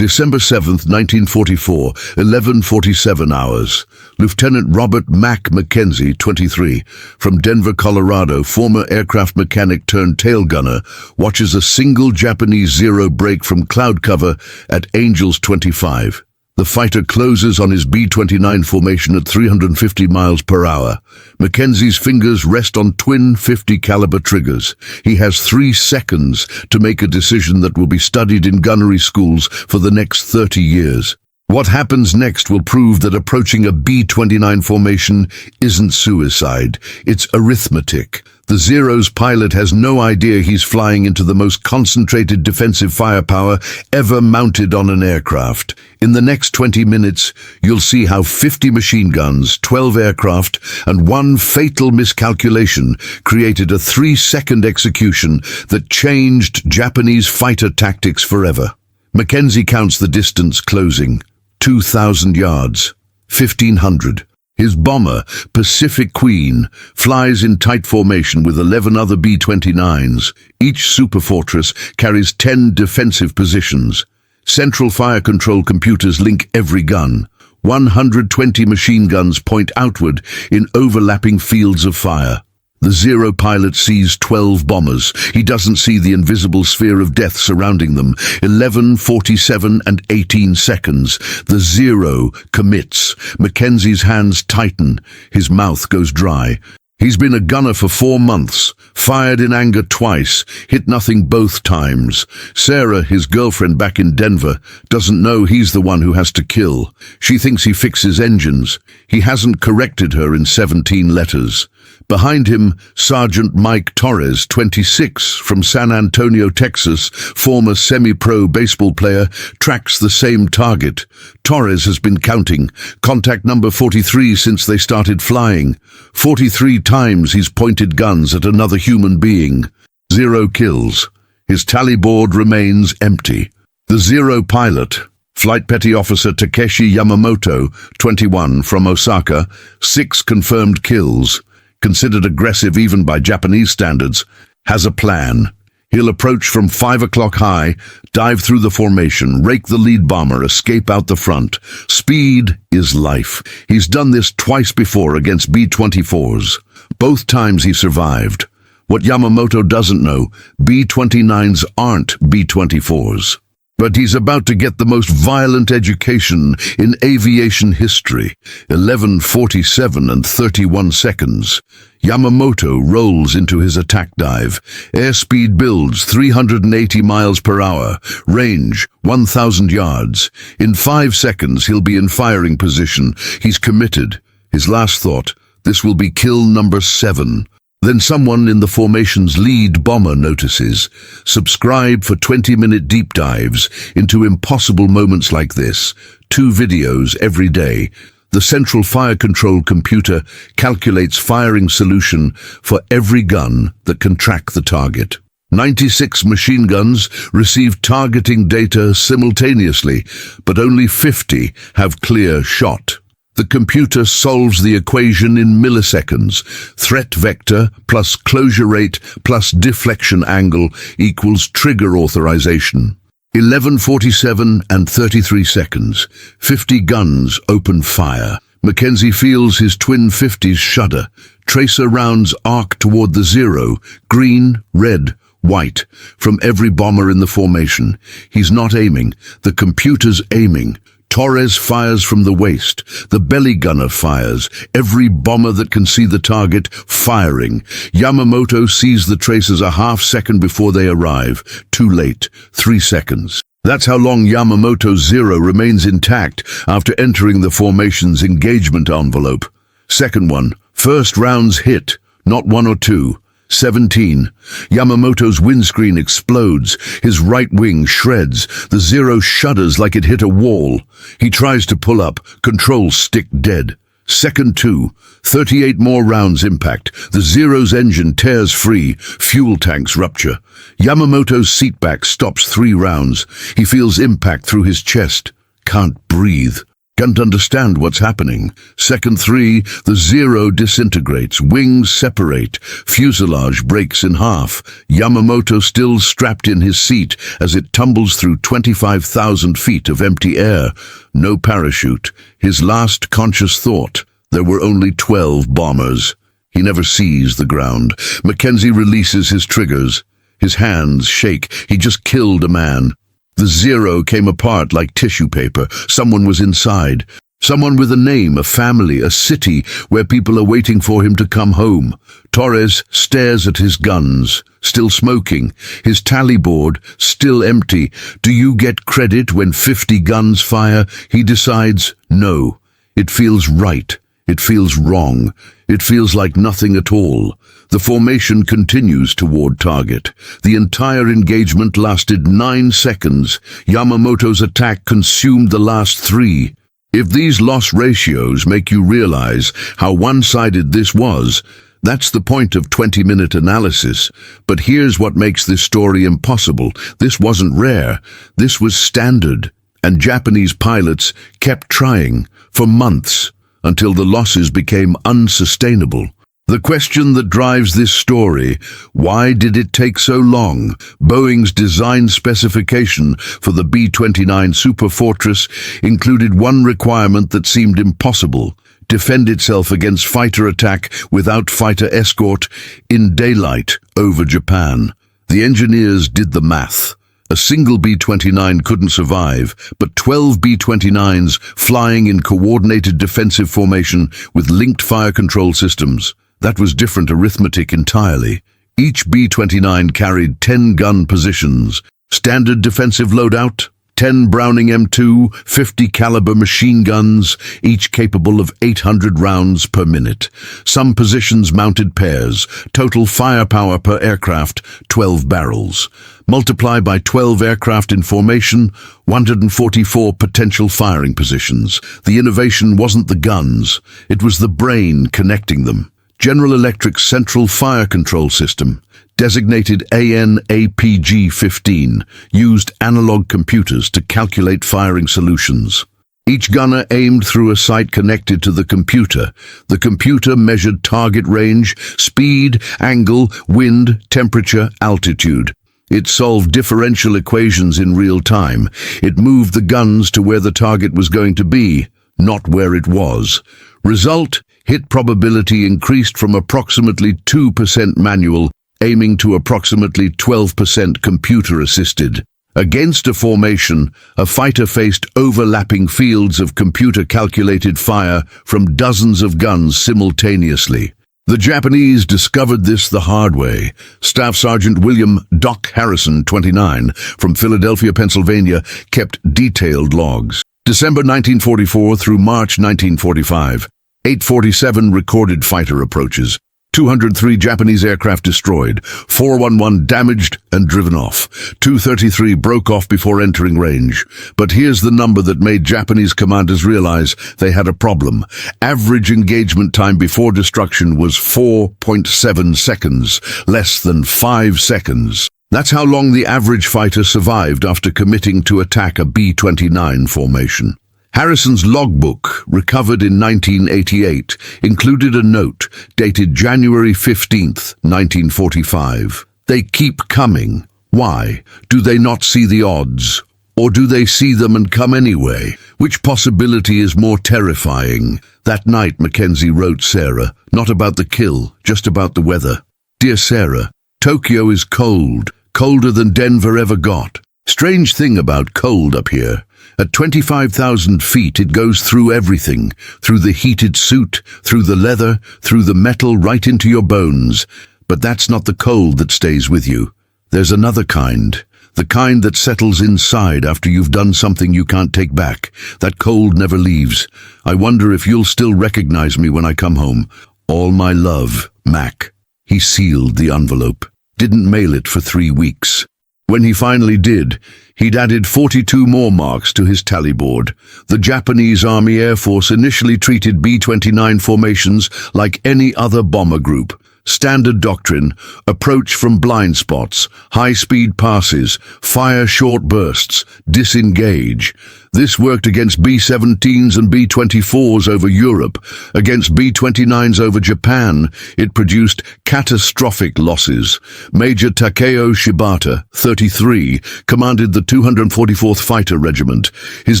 December 7th, 1944, 11:47 hours. Lieutenant Robert Mack Mackenzie, 23, from Denver, Colorado, former aircraft mechanic turned tail gunner, watches a single Japanese Zero break from cloud cover at Angels 25. The fighter closes on his B-29 formation at 350 miles per hour. Mackenzie's fingers rest on twin 50 caliber triggers. He has 3 seconds to make a decision that will be studied in gunnery schools for the next 30 years. What happens next will prove that approaching a B-29 formation isn't suicide, it's arithmetic. The Zero's pilot has no idea he's flying into the most concentrated defensive firepower ever mounted on an aircraft. In the next 20 minutes, you'll see how 50 machine guns, 12 aircraft, and 1 fatal miscalculation created a 3-second execution that changed Japanese fighter tactics forever. Mackenzie counts the distance closing. 2,000 yards, 1,500. His bomber, Pacific Queen, flies in tight formation with 11 other B-29s. Each superfortress carries 10 defensive positions. Central fire control computers link every gun. 120 machine guns point outward in overlapping fields of fire. The Zero pilot sees 12 bombers. He doesn't see the invisible sphere of death surrounding them. 11:47 and 18 seconds. The Zero commits. Mackenzie's hands tighten. His mouth goes dry. He's been a gunner for 4 months, fired in anger twice, hit nothing both times. Sarah, his girlfriend back in Denver, doesn't know he's the one who has to kill. She thinks he fixes engines. He hasn't corrected her in 17 letters. Behind him, Sergeant Mike Torres, 26, from San Antonio, Texas, former semi-pro baseball player, tracks the same target. Torres has been counting, contact number 43 since they started flying. 43 times he's pointed guns at another human being. 0 kills. His tally board remains empty. The Zero pilot, Flight Petty Officer Takeshi Yamamoto, 21, from Osaka, 6 confirmed kills. Considered aggressive even by Japanese standards, has a plan. He'll approach from 5 o'clock high, dive through the formation, rake the lead bomber, escape out the front. Speed is life. He's done this twice before against B-24s. Both times he survived. What Yamamoto doesn't know, B-29s aren't B-24s. But he's about to get the most violent education in aviation history. 11:47 and 31 seconds. Yamamoto rolls into his attack dive. Airspeed builds 380 miles per hour. Range 1,000 yards. In 5 seconds, he'll be in firing position. He's committed. His last thought, this will be kill number 7. Then someone in the formation's lead bomber notices. Subscribe for 20-minute deep dives into impossible moments like this. 2 videos every day. The central fire control computer calculates firing solution for every gun that can track the target. 96 machine guns receive targeting data simultaneously, but only 50 have clear shot. The computer solves the equation in milliseconds. Threat vector plus closure rate plus deflection angle equals trigger authorization. 11:47 and 33 seconds. 50 guns open fire. Mackenzie feels his twin 50s shudder. Tracer rounds arc toward the Zero. Green, red, white. From every bomber in the formation. He's not aiming. The computer's aiming. Torres fires from the waist. The belly gunner fires. Every bomber that can see the target, firing. Yamamoto sees the tracers a half second before they arrive. Too late. 3 seconds. That's how long Yamamoto's Zero remains intact after entering the formation's engagement envelope. Second one. First round's hit. Not 1 or 2. 17. Yamamoto's windscreen explodes. His right wing shreds. The Zero shudders like it hit a wall. He tries to pull up. Controls stick dead. Second 2. 38 more rounds impact. The Zero's engine tears free. Fuel tanks rupture. Yamamoto's seatback stops 3 rounds. He feels impact through his chest. Can't breathe. Can't understand what's happening. Second 3, the Zero disintegrates, wings separate, fuselage breaks in half. Yamamoto still strapped in his seat as it tumbles through 25,000 feet of empty air. No parachute. His last conscious thought. There were only 12 bombers. He never sees the ground. Mackenzie releases his triggers. His hands shake. He just killed a man. The Zero came apart like tissue paper. Someone was inside. Someone with a name, a family, a city where people are waiting for him to come home. Torres stares at his guns, still smoking. His tally board, still empty. Do you get credit when 50 guns fire? He decides, no. It feels right. It feels wrong. It feels like nothing at all. The formation continues toward target. The entire engagement lasted 9 seconds. Yamamoto's attack consumed the last 3. If these loss ratios make you realize how one-sided this was, that's the point of 20-minute analysis. But here's what makes this story impossible. This wasn't rare. This was standard. And Japanese pilots kept trying for months until the losses became unsustainable. The question that drives this story, why did it take so long? Boeing's design specification for the B-29 Superfortress included one requirement that seemed impossible: defend itself against fighter attack without fighter escort in daylight over Japan. The engineers did the math. A single B-29 couldn't survive, but 12 B-29s flying in coordinated defensive formation with linked fire control systems. That was different arithmetic entirely. Each B-29 carried 10 gun positions. Standard defensive loadout, 10 Browning M2, 50 caliber machine guns, each capable of 800 rounds per minute. Some positions mounted pairs. Total firepower per aircraft, 12 barrels. Multiply by 12 aircraft in formation, 144 potential firing positions. The innovation wasn't the guns. It was the brain connecting them. General Electric's Central Fire Control System, designated AN/APG-15, used analog computers to calculate firing solutions. Each gunner aimed through a sight connected to the computer. The computer measured target range, speed, angle, wind, temperature, altitude. It solved differential equations in real time. It moved the guns to where the target was going to be, not where it was. Result: hit probability increased from approximately 2% manual, aiming to approximately 12% computer-assisted. Against a formation, a fighter faced overlapping fields of computer-calculated fire from dozens of guns simultaneously. The Japanese discovered this the hard way. Staff Sergeant William "Doc" Harrison, 29, from Philadelphia, Pennsylvania, kept detailed logs. December 1944 through March 1945. 847 recorded fighter approaches. 203 Japanese aircraft destroyed. 411 damaged and driven off. 233 broke off before entering range. But here's the number that made Japanese commanders realize they had a problem. Average engagement time before destruction was 4.7 seconds, less than 5 seconds. That's how long the average fighter survived after committing to attack a B-29 formation. Harrison's logbook, recovered in 1988, included a note dated January 15, 1945. They keep coming. Why? Do they not see the odds? Or do they see them and come anyway? Which possibility is more terrifying? That night, Mackenzie wrote Sarah, not about the kill, just about the weather. Dear Sarah, Tokyo is cold, colder than Denver ever got. Strange thing about cold up here. At 25,000 feet, it goes through everything, through the heated suit, through the leather, through the metal, right into your bones. But that's not the cold that stays with you. There's another kind, the kind that settles inside after you've done something you can't take back. That cold never leaves. I wonder if you'll still recognize me when I come home. All my love, Mac. He sealed the envelope. Didn't mail it for 3 weeks. When he finally did, he'd added 42 more marks to his tally board. The Japanese Army Air Force initially treated B-29 formations like any other bomber group. Standard doctrine, approach from blind spots, high-speed passes, fire short bursts, disengage. This worked against B-17s and B-24s over Europe. Against B-29s over Japan, it produced catastrophic losses. Major Takeo Shibata, 33, commanded the 244th Fighter Regiment. His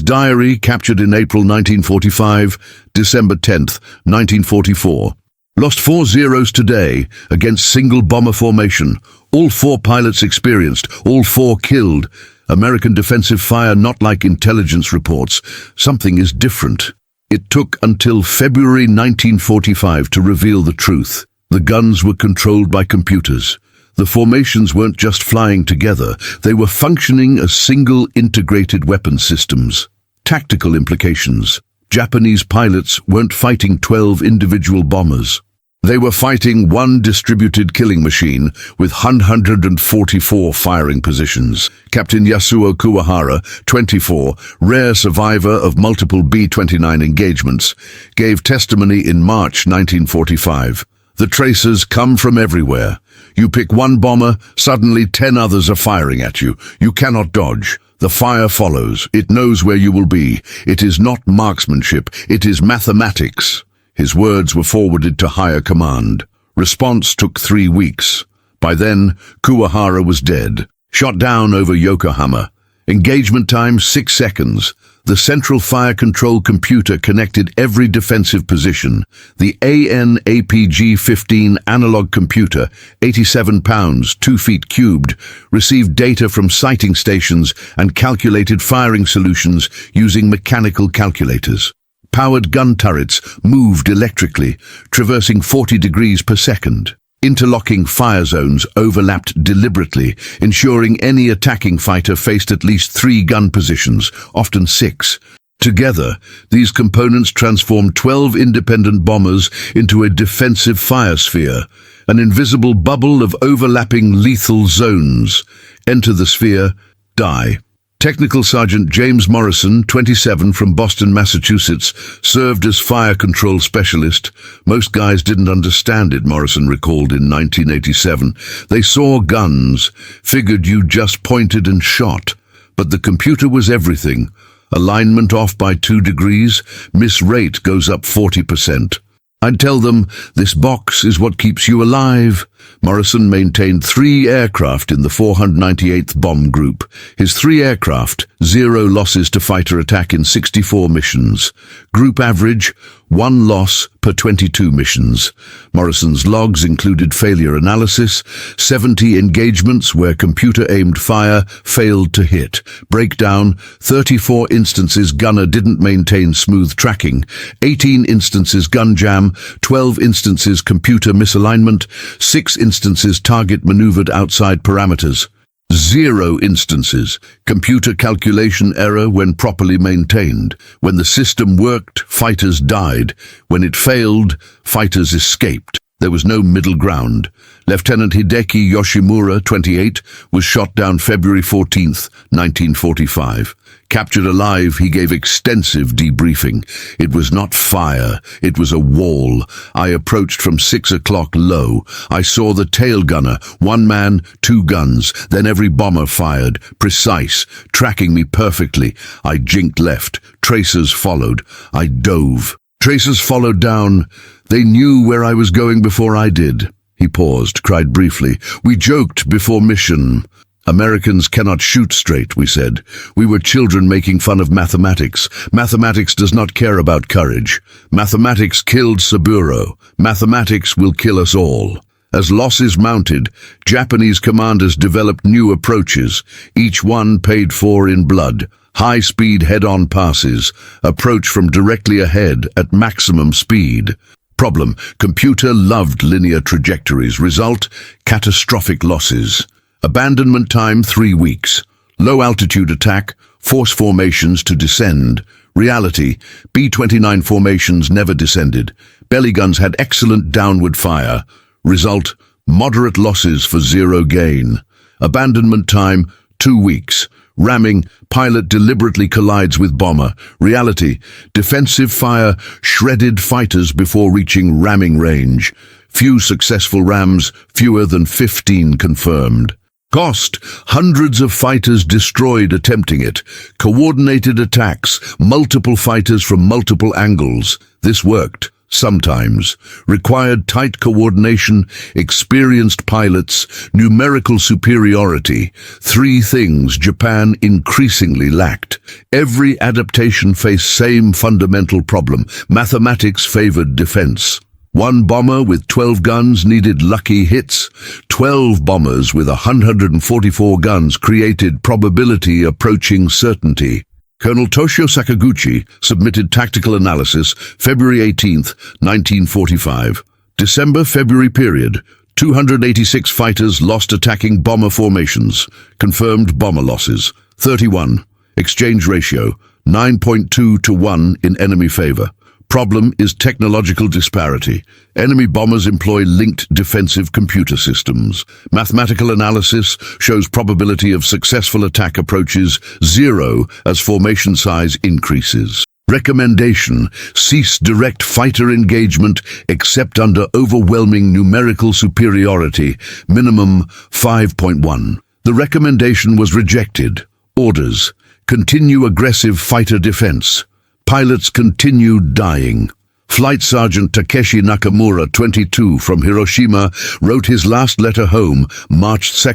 diary, captured in April 1945, December 10th, 1944. Lost 4 zeros today against single bomber formation. All 4 pilots experienced, all 4 killed. American defensive fire not like intelligence reports. Something is different. It took until February 1945 to reveal the truth. The guns were controlled by computers. The formations weren't just flying together, they were functioning as single integrated weapon systems. Tactical implications. Japanese pilots weren't fighting 12 individual bombers. They were fighting one distributed killing machine with 144 firing positions. Captain Yasuo Kuwahara, 24, rare survivor of multiple B-29 engagements, gave testimony in March 1945. The tracers come from everywhere. You pick one bomber, suddenly 10 others are firing at you. You cannot dodge. The fire follows. It knows where you will be. It is not marksmanship. It is mathematics. His words were forwarded to higher command. Response took 3 weeks. By then, Kuwahara was dead, shot down over Yokohama. Engagement time 6 seconds. The central fire control computer connected every defensive position. The AN/APG-15 analog computer, 87 pounds, 2 feet cubed, received data from sighting stations and calculated firing solutions using mechanical calculators. Powered gun turrets moved electrically, traversing 40 degrees per second. Interlocking fire zones overlapped deliberately, ensuring any attacking fighter faced at least 3 gun positions, often 6. Together, these components transformed 12 independent bombers into a defensive fire sphere, an invisible bubble of overlapping lethal zones. Enter the sphere, die. Technical Sergeant James Morrison, 27, from Boston, Massachusetts, served as fire control specialist. Most guys didn't understand it, Morrison recalled in 1987. They saw guns, figured you just pointed and shot. But the computer was everything. Alignment off by 2 degrees, miss rate goes up 40%. I'd tell them, this box is what keeps you alive. Morrison maintained 3 aircraft in the 498th Bomb Group. His 3 aircraft, 0 losses to fighter attack in 64 missions. Group average, 1 loss per 22 missions. Morrison's logs included failure analysis, 70 engagements where computer-aimed fire failed to hit. Breakdown, 34 instances gunner didn't maintain smooth tracking, 18 instances gun jam, 12 instances computer misalignment, 6 instances target maneuvered outside parameters. 0 instances, computer calculation error when properly maintained. When the system worked, fighters died. When it failed, fighters escaped. There was no middle ground. Lieutenant Hideki Yoshimura, 28, was shot down February 14, 1945. Captured alive, he gave extensive debriefing. It was not fire, it was a wall. I approached from 6 o'clock low. I saw the tail gunner, 1 man, 2 guns, then every bomber fired, precise, tracking me perfectly. I jinked left, tracers followed. I dove. Tracers followed down. They knew where I was going before I did. He paused, cried briefly. We joked before mission. Americans cannot shoot straight, we said. We were children making fun of mathematics. Mathematics does not care about courage. Mathematics killed Saburo. Mathematics will kill us all. As losses mounted, Japanese commanders developed new approaches, each one paid for in blood. High-speed head-on passes, approach from directly ahead at maximum speed. Problem: computer loved linear trajectories. Result: catastrophic losses. Abandonment time 3 weeks. Low-altitude attack, force formations to descend. Reality: B-29 formations never descended. Belly guns had excellent downward fire. Result: moderate losses for 0 gain. Abandonment time 2 weeks. Ramming: pilot deliberately collides with bomber. Reality: defensive fire shredded fighters before reaching ramming range. few successful rams, fewer than 15 confirmed. Cost: hundreds of fighters destroyed attempting it. Coordinated attacks, multiple fighters from multiple angles. This worked. Sometimes. Required tight coordination, experienced pilots, numerical superiority. Three things Japan increasingly lacked. Every adaptation faced same fundamental problem. Mathematics favored defense. One bomber with 12 guns needed lucky hits. 12 bombers with 144 guns created probability approaching certainty. Colonel Toshio Sakaguchi submitted tactical analysis February 18, 1945. December-February period, 286 fighters lost attacking bomber formations. Confirmed bomber losses, 31. Exchange ratio, 9.2 to 1 in enemy favor. Problem is technological disparity. Enemy bombers employ linked defensive computer systems. Mathematical analysis shows probability of successful attack approaches 0 as formation size increases. Recommendation: cease direct fighter engagement except under overwhelming numerical superiority, minimum 5.1. The recommendation was rejected. Orders: continue aggressive fighter defense. Pilots continued dying. Flight Sergeant Takeshi Nakamura, 22, from Hiroshima, wrote his last letter home, March 2,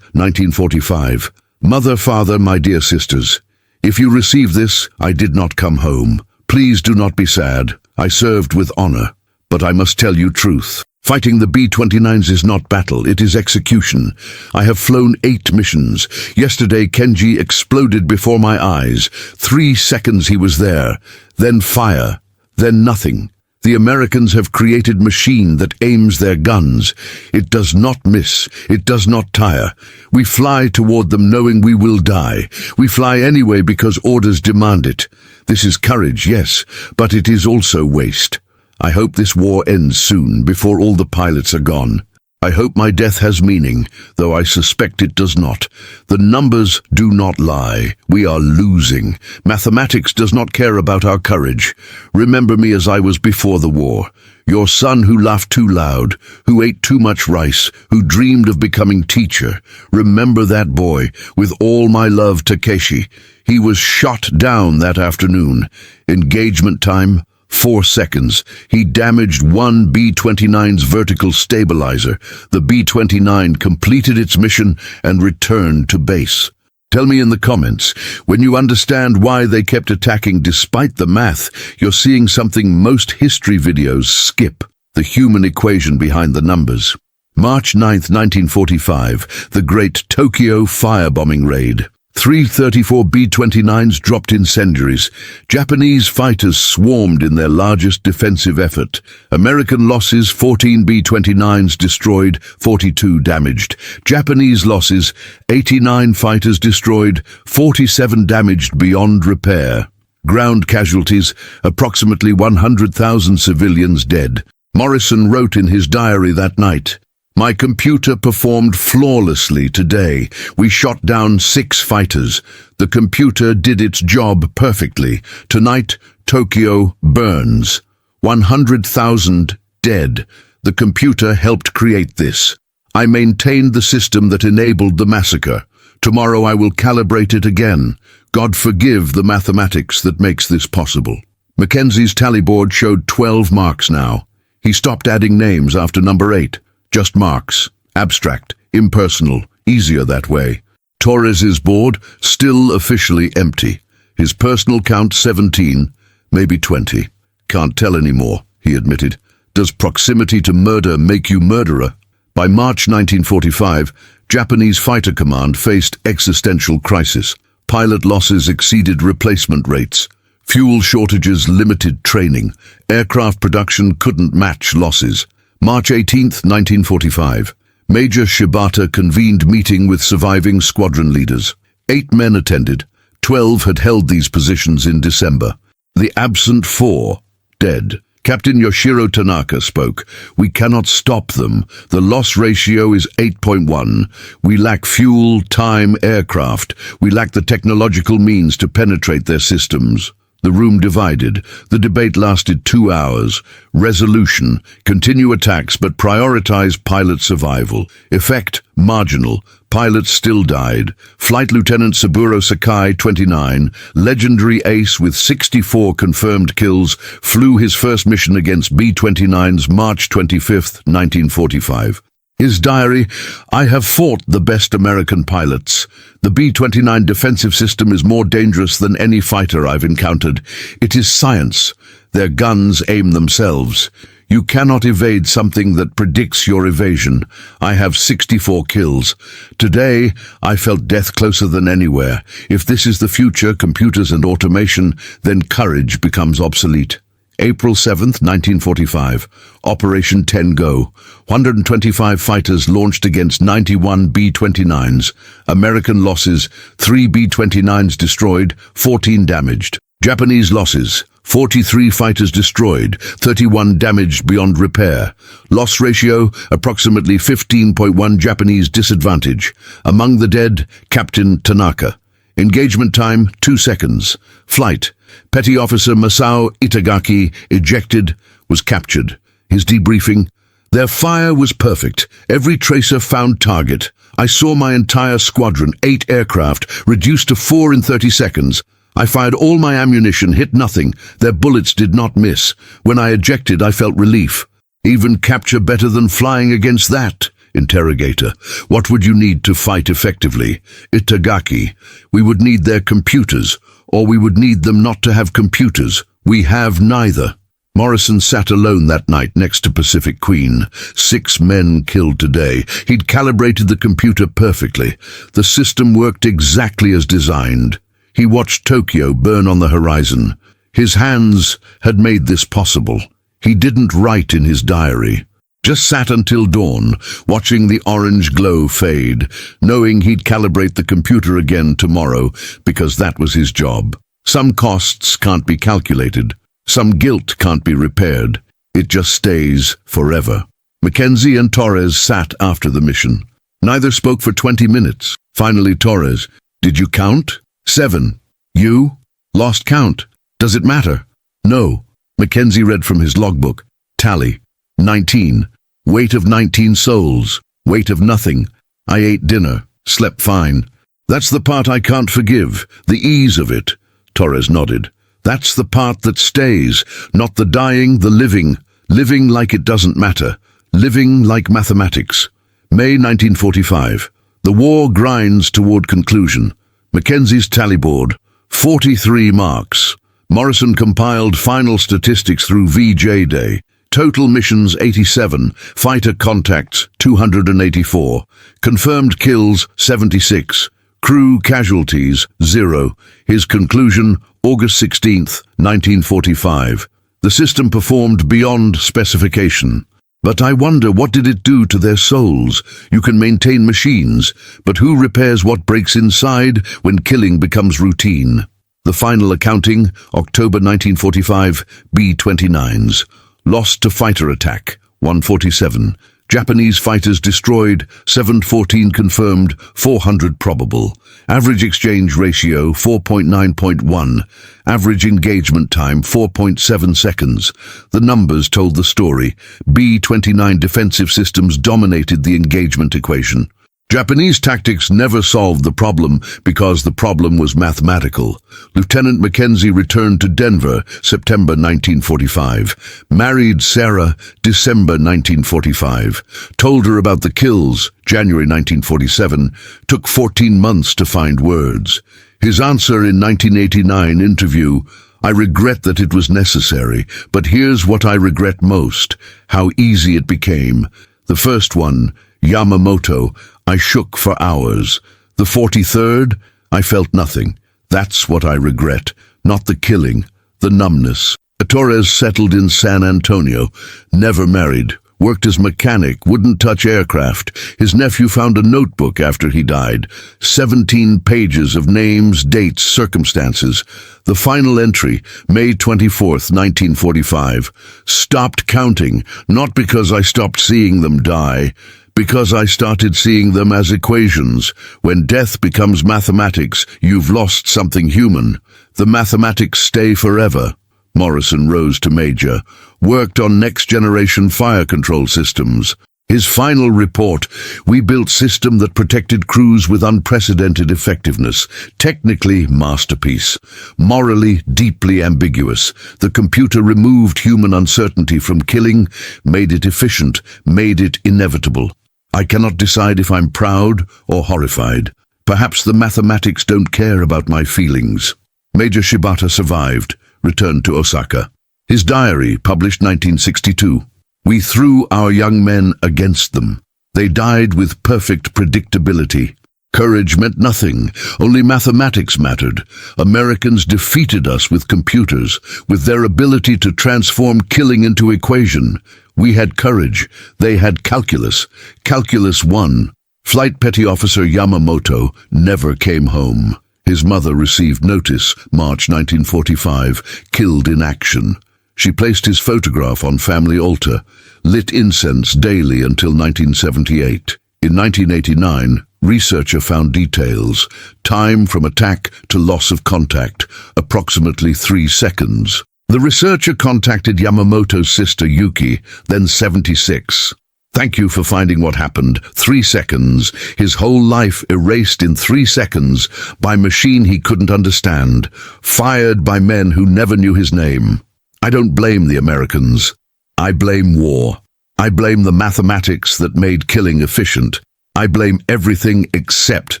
1945. Mother, father, my dear sisters, if you receive this, I did not come home. Please do not be sad. I served with honor. But I must tell you truth. Fighting the B-29s is not battle, it is execution. I have flown 8 missions. Yesterday, Kenji exploded before my eyes. 3 seconds he was there. Then fire. Then nothing. The Americans have created machine that aims their guns. It does not miss. It does not tire. We fly toward them knowing we will die. We fly anyway because orders demand it. This is courage, yes, but it is also waste. I hope this war ends soon, before all the pilots are gone. I hope my death has meaning, though I suspect it does not. The numbers do not lie. We are losing. Mathematics does not care about our courage. Remember me as I was before the war. Your son who laughed too loud, who ate too much rice, who dreamed of becoming teacher. Remember that boy. With all my love, Takeshi. He was shot down that afternoon. Engagement time: 4 seconds. He damaged one B-29's vertical stabilizer. The B-29 completed its mission and returned to base. Tell me in the comments, when you understand why they kept attacking despite the math, you're seeing something most history videos skip: the human equation behind the numbers. March 9, 1945, the Great Tokyo Firebombing Raid. 334 B-29s dropped incendiaries. Japanese fighters swarmed in their largest defensive effort. American losses: 14 B-29s destroyed, 42 damaged. Japanese losses: 89 fighters destroyed, 47 damaged beyond repair. Ground casualties: approximately 100,000 civilians dead. Morrison wrote in his diary that night, "My computer performed flawlessly today. We shot down 6 fighters. The computer did its job perfectly. Tonight, Tokyo burns. 100,000 dead. The computer helped create this. I maintained the system that enabled the massacre. Tomorrow I will calibrate it again. God forgive the mathematics that makes this possible." Mackenzie's tally board showed 12 marks now. He stopped adding names after number 8. Just marks. Abstract. Impersonal. Easier that way. Torres's board, still officially empty. His personal count 17, maybe 20. "Can't tell anymore," he admitted. "Does proximity to murder make you murderer?" By March 1945, Japanese Fighter Command faced existential crisis. Pilot losses exceeded replacement rates. Fuel shortages limited training. Aircraft production couldn't match losses. March 18, 1945. Major Shibata convened meeting with surviving squadron leaders. 8 men attended. 12 had held these positions in December. The absent 4, dead. Captain Yoshiro Tanaka spoke. "We cannot stop them. The loss ratio is 8.1. We lack fuel, time, aircraft. We lack the technological means to penetrate their systems." The room divided. The debate lasted 2 hours. Resolution: continue attacks but prioritize pilot survival. Effect: marginal. Pilots still died. Flight Lieutenant Saburo Sakai, 29, legendary ace with 64 confirmed kills, flew his first mission against B-29s March 25, 1945. His diary: I have fought the best American pilots. The B-29 defensive system is more dangerous than any fighter I've encountered. It is science. Their guns aim themselves. You cannot evade something that predicts your evasion. I have 64 kills. Today, I felt death closer than anywhere. If this is the future, computers and automation, then courage becomes obsolete. April 7, 1945. Operation 10 Go. 125 fighters launched against 91 B-29s. American losses: 3 B-29s destroyed, 14 damaged. Japanese losses: 43 fighters destroyed, 31 damaged beyond repair. Loss ratio: approximately 15.1 Japanese disadvantage. Among the dead, Captain Tanaka. Engagement time: 2 seconds. Flight: Petty Officer Masao Itagaki, ejected, was captured. His debriefing: their fire was perfect. Every tracer found target. I saw my entire squadron, 8 aircraft, reduced to 4 in 30 seconds. I fired all my ammunition, hit nothing. Their bullets did not miss. When I ejected, I felt relief. Even capture better than flying against that? Interrogator: what would you need to fight effectively? Itagaki: we would need their computers, or we would need them not to have computers. We have neither. Morrison sat alone that night next to Pacific Queen. 6 men killed today. He'd calibrated the computer perfectly. The system worked exactly as designed. He watched Tokyo burn on the horizon. His hands had made this possible. He didn't write in his diary. Just sat until dawn, watching the orange glow fade, knowing he'd calibrate the computer again tomorrow, because that was his job. Some costs can't be calculated. Some guilt can't be repaired. It just stays forever. Mackenzie and Torres sat after the mission. Neither spoke for 20 minutes. Finally, Torres: did you count? 7. You? Lost count. Does it matter? No. Mackenzie read from his logbook. Tally: 19. Weight of 19 souls. Weight of nothing. I ate dinner. Slept fine. That's the part I can't forgive. The ease of it. Torres nodded. That's the part that stays. Not the dying, the living. Living like it doesn't matter. Living like mathematics. May 1945. The war grinds toward conclusion. Mackenzie's tally board: 43 marks. Morrison compiled final statistics through VJ Day. Total missions: 87. Fighter contacts: 284. Confirmed kills: 76. Crew casualties: 0. His conclusion: August 16, 1945. The system performed beyond specification. But I wonder, what did it do to their souls? You can maintain machines, but who repairs what breaks inside when killing becomes routine? The final accounting: October 1945, B-29s. Lost to fighter attack: 147. Japanese fighters destroyed: 714 confirmed, 400 probable. Average exchange ratio: 4.9.1. Average engagement time: 4.7 seconds. The numbers told the story. B-29 defensive systems dominated the engagement equation. Japanese tactics never solved the problem because the problem was mathematical. Lieutenant Mackenzie returned to Denver, September 1945. Married Sarah, December 1945. Told her about the kills, January 1947. Took 14 months to find words. His answer in 1989 interview: I regret that it was necessary, but here's what I regret most: how easy it became. The first one, Yamamoto, I shook for hours. The 43rd, I felt nothing. That's what I regret, not the killing, the numbness. Torres settled in San Antonio, never married, worked as mechanic, wouldn't touch aircraft. His nephew found a notebook after he died. 17 pages of names, dates, circumstances. The final entry, May 24th, 1945. Stopped counting, not because I stopped seeing them die, because I started seeing them as equations. When death becomes mathematics, you've lost something human. The mathematics stay forever. Morrison rose to major, worked on next-generation fire control systems. His final report: we built system that protected crews with unprecedented effectiveness. Technically, masterpiece. Morally, deeply ambiguous. The computer removed human uncertainty from killing, made it efficient, made it inevitable. I cannot decide if I'm proud or horrified. Perhaps the mathematics don't care about my feelings. Major Shibata survived, returned to Osaka. His diary, published 1962. We threw our young men against them. They died with perfect predictability. Courage meant nothing. Only mathematics mattered. Americans defeated us with computers, with their ability to transform killing into equation. We had courage. They had calculus. Calculus won. Flight Petty Officer Yamamoto never came home. His mother received notice, March 1945, killed in action. She placed his photograph on family altar, lit incense daily until 1978. In 1989, researcher found details. Time from attack to loss of contact, approximately 3 seconds. The researcher contacted Yamamoto's sister Yuki, then 76. Thank you for finding what happened. 3 seconds. His whole life erased in 3 seconds by machine he couldn't understand, fired by men who never knew his name. I don't blame the Americans. I blame war. I blame the mathematics that made killing efficient. I blame everything except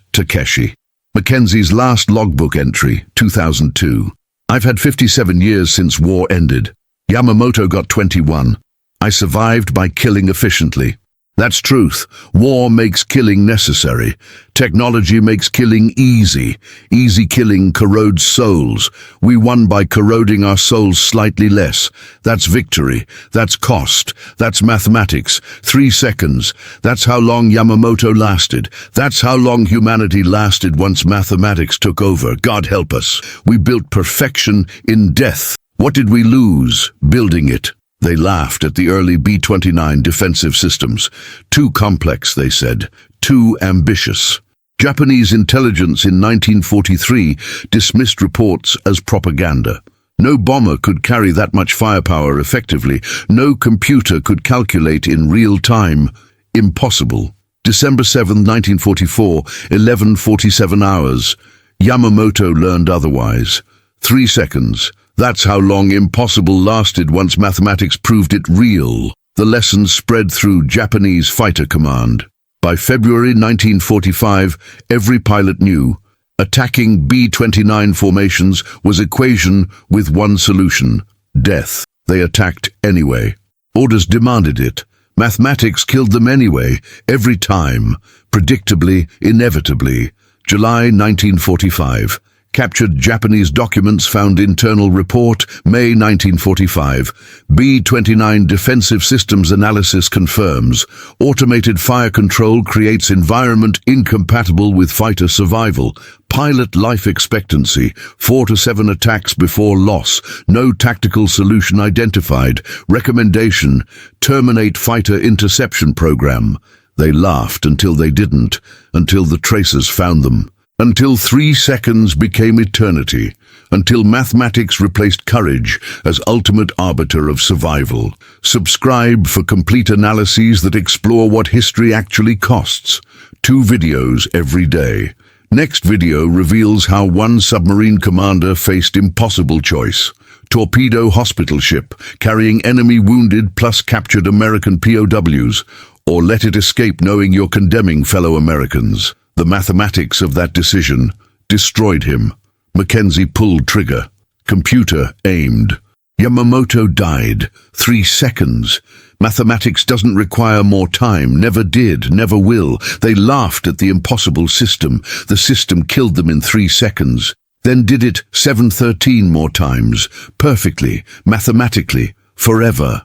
Takeshi. Mackenzie's last logbook entry, 2002. I've had 57 years since war ended. Yamamoto got 21. I survived by killing efficiently. That's truth. War makes killing necessary. Technology makes killing easy. Easy killing corrodes souls. We won by corroding our souls slightly less. That's victory. That's cost. That's mathematics. 3 seconds. That's how long Yamamoto lasted. That's how long humanity lasted once mathematics took over. God help us. We built perfection in death. What did we lose building it? They laughed at the early B-29 defensive systems. Too complex, they said. Too ambitious. Japanese intelligence in 1943 dismissed reports as propaganda. No bomber could carry that much firepower effectively. No computer could calculate in real time. Impossible. December 7, 1944, 11:47 hours. Yamamoto learned otherwise. 3 seconds. That's how long impossible lasted once mathematics proved it real. The lesson spread through Japanese fighter command. By February 1945, every pilot knew attacking B-29 formations was equation with one solution: death. They attacked anyway. Orders demanded it. Mathematics killed them anyway, every time, predictably, inevitably. July 1945. Captured Japanese documents found internal report, May 1945. B-29 defensive systems analysis confirms. Automated fire control creates environment incompatible with fighter survival. Pilot life expectancy, 4 to 7 attacks before loss. No tactical solution identified. Recommendation: terminate fighter interception program. They laughed until they didn't, until the tracers found them. Until 3 seconds became eternity, until mathematics replaced courage as ultimate arbiter of survival. Subscribe for complete analyses that explore what history actually costs. 2 videos every day. Next video reveals how one submarine commander faced impossible choice. Torpedo hospital ship, carrying enemy wounded plus captured American POWs, or let it escape knowing you're condemning fellow Americans. The mathematics of that decision destroyed him. Mackenzie pulled trigger. Computer aimed. Yamamoto died. 3 seconds. Mathematics doesn't require more time, never did, never will. They laughed at the impossible system. The system killed them in 3 seconds. Then did it 713 more times, perfectly, mathematically, forever.